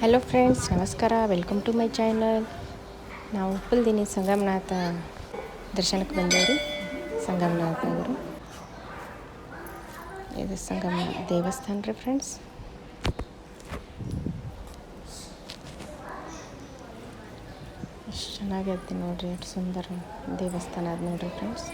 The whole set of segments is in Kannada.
ಹಲೋ ಫ್ರೆಂಡ್ಸ್, ನಮಸ್ಕಾರ. Welcome to my channel. ನಾವು ಉಪ್ಪಲ್ದಿನಿ ಸಂಗಮನಾಥ ದರ್ಶನಕ್ಕೆ ಬಂದೇವ್ರಿ. ಸಂಗಮನಾಥ ಅವರು ಇದು ಸಂಗಮನಾಥ ದೇವಸ್ಥಾನ ರೀ ಫ್ರೆಂಡ್ಸ್. ಎಷ್ಟು ಚೆನ್ನಾಗೈತಿ ನೋಡಿರಿ, ಎಷ್ಟು ಸುಂದರ ದೇವಸ್ಥಾನ ಅದು ನೋಡಿರಿ ಫ್ರೆಂಡ್ಸ್.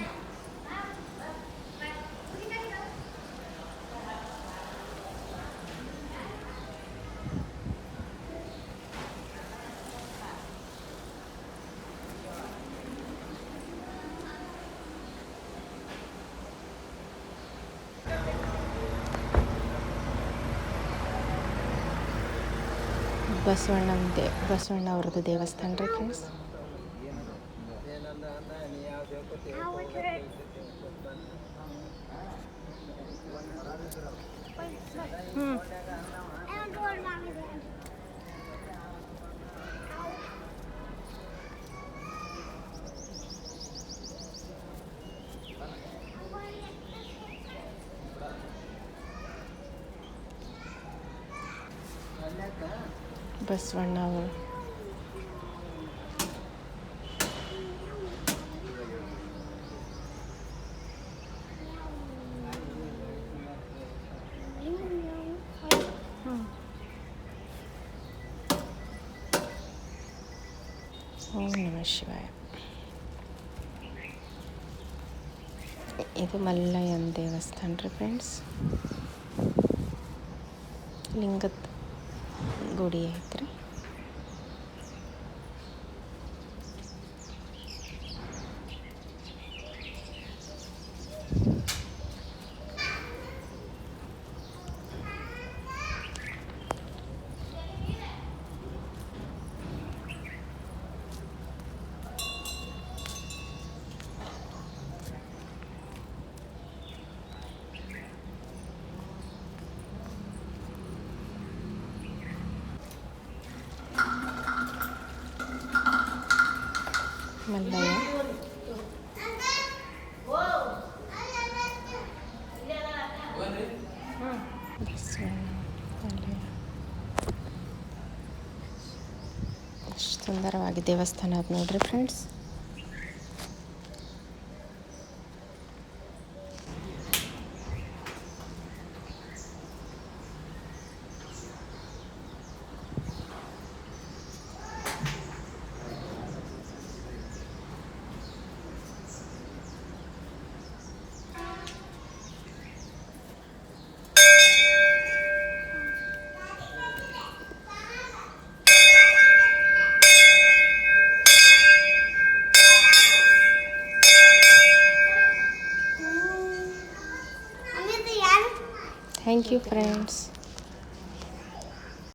ಬಸವಣ್ಣ ಅವ್ರದ್ದು ದೇವಸ್ಥಾನ ರೀ ಫ್ರೆಂಡ್ಸ್. ಬಸವಣ್ಣ ಅವರು ಓಂ ನಮಃ ಶಿವಾಯ. ಇದು ಮಲ್ಲಯ್ಯನ ದೇವಸ್ಥಾನ ರೀ ಫ್ರೆಂಡ್ಸ್. ಲಿಂಗದ ಗುಡಿ ಐತ್ರಿ. ಮಲ್ಲಯ್ಯ ಎಷ್ಟು ಸುಂದರವಾಗಿ ದೇವಸ್ಥಾನ ಅದು ನೋಡ್ರಿ ಫ್ರೆಂಡ್ಸ್. Thank you friends.